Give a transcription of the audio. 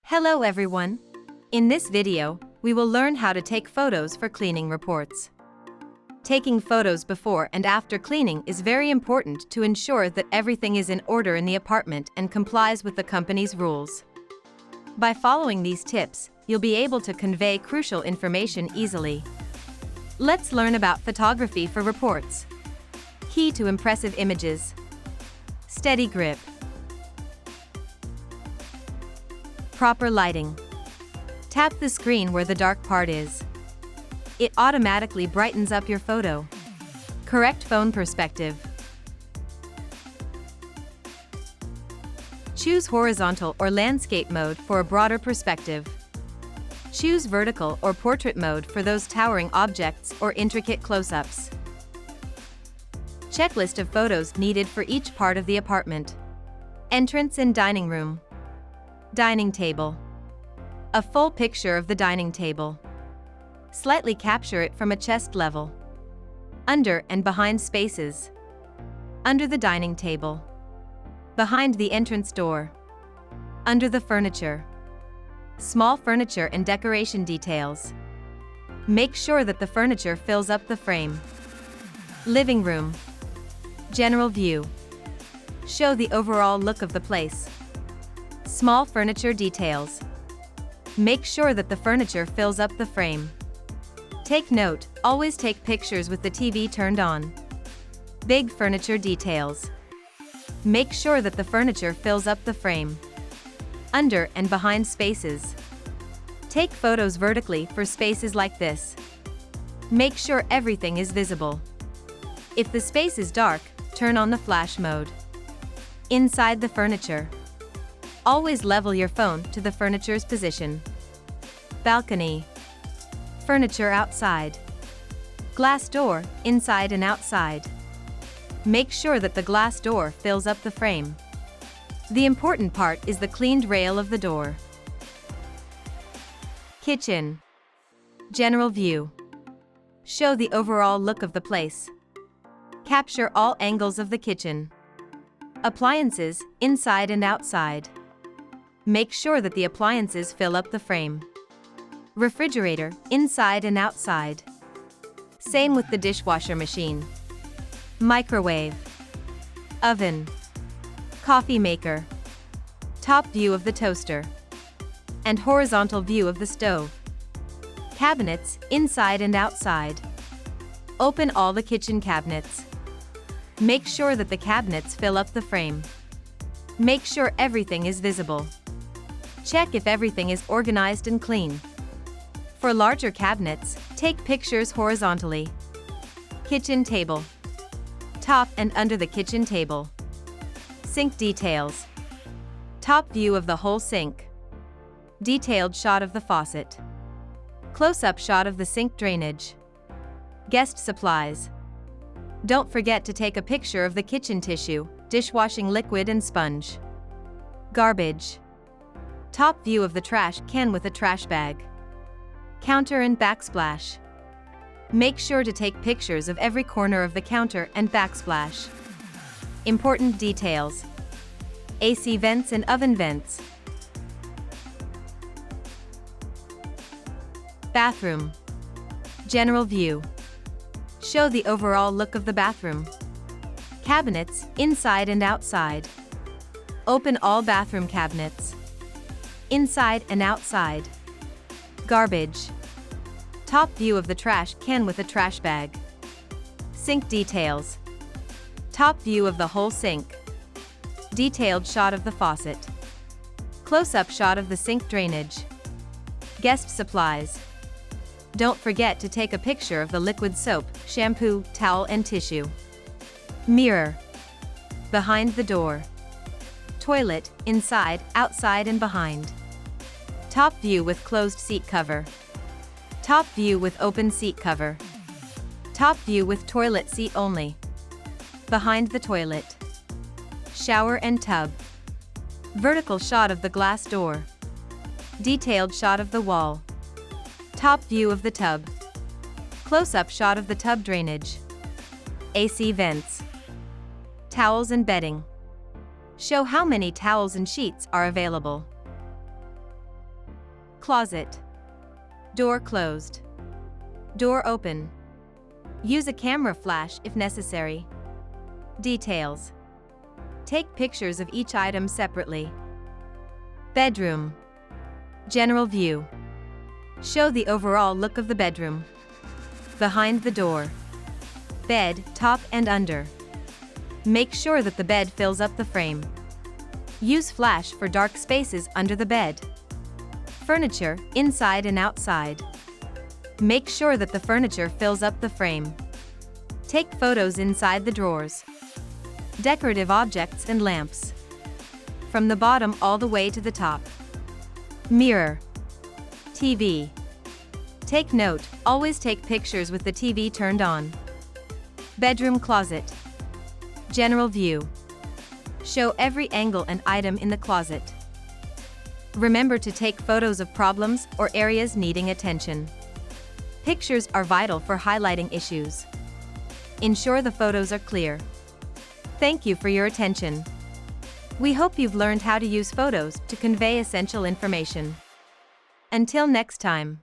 Hello everyone! In this video, we will learn how to take photos for cleaning reports. Taking photos before and after cleaning is very important to ensure that everything is in order in the apartment and complies with the company's rules. By following these tips, you'll be able to convey crucial information easily. Let's learn about photography for reports. Key to impressive images. Steady grip. Proper lighting. Tap the screen where the dark part is. It automatically brightens up your photo. Correct phone perspective. Choose horizontal or landscape mode for a broader perspective. Choose vertical or portrait mode for those towering objects or intricate close-ups. Checklist of photos needed for each part of the apartment. Entrance and dining room. Dining table. A full picture of the dining table. Slightly capture it from a chest level. Under and behind spaces. Under the dining table. Behind the entrance door. Under the furniture. Small furniture and decoration details. Make sure that the furniture fills up the frame. Living room. General view. Show the overall look of the place. Small furniture details. Make sure that the furniture fills up the frame. Take note, always take pictures with the TV turned on. Big furniture details. Make sure that the furniture fills up the frame. Under and behind spaces. Take photos vertically for spaces like this. Make sure everything is visible. If the space is dark, turn on the flash mode. Inside the furniture. Always level your phone to the furniture's position. Balcony. Furniture outside. Glass door, inside and outside. Make sure that the glass door fills up the frame. The important part is the cleaned rail of the door. Kitchen. General view. Show the overall look of the place. Capture all angles of the kitchen. Appliances, inside and outside. Make sure that the appliances fill up the frame. Refrigerator, inside and outside. Same with the dishwasher machine. Microwave. Oven. Coffee maker. Top view of the toaster. And horizontal view of the stove. Cabinets, inside and outside. Open all the kitchen cabinets. Make sure that the cabinets fill up the frame. Make sure everything is visible. Check if everything is organized and clean. For larger cabinets, take pictures horizontally. Kitchen table. Top and under the kitchen table. Sink details. Top view of the whole sink. Detailed shot of the faucet. Close-up shot of the sink drainage. Guest supplies. Don't forget to take a picture of the kitchen tissue, dishwashing liquid and sponge. Garbage. Top view of the trash can with a trash bag. Counter and backsplash. Make sure to take pictures of every corner of the counter and backsplash. Important details. AC vents and oven vents. Bathroom. General view. Show the overall look of the bathroom. Cabinets, inside and outside. Open all bathroom cabinets. Inside and outside. Garbage. Top view of the trash can with a trash bag. Sink details. Top view of the whole sink. Detailed shot of the faucet. Close-up shot of the sink drainage. Guest supplies. Don't forget to take a picture of the liquid soap, shampoo, towel and tissue. Mirror. Behind the door. Toilet, inside, outside and behind. Top view with closed seat cover. Top view with open seat cover. Top view with toilet seat only. Behind the toilet. Shower and tub. Vertical shot of the glass door. Detailed shot of the wall. Top view of the tub. Close-up shot of the tub drainage. AC vents. Towels and bedding. Show how many towels and sheets are available. Closet. Door closed. Door open. Use a camera flash if necessary. Details. Take pictures of each item separately. Bedroom. General view. Show the overall look of the bedroom. Behind the door. Bed, top and under. Make sure that the bed fills up the frame. Use flash for dark spaces under the bed. Furniture, inside and outside. Make sure that the furniture fills up the frame. Take photos inside the drawers. Decorative objects and lamps. From the bottom all the way to the top. Mirror. TV. Take note, always take pictures with the TV turned on. Bedroom closet. General view. Show every angle and item in the closet. Remember to take photos of problems or areas needing attention. Pictures are vital for highlighting issues. Ensure the photos are clear. Thank you for your attention. We hope you've learned how to use photos to convey essential information. Until next time.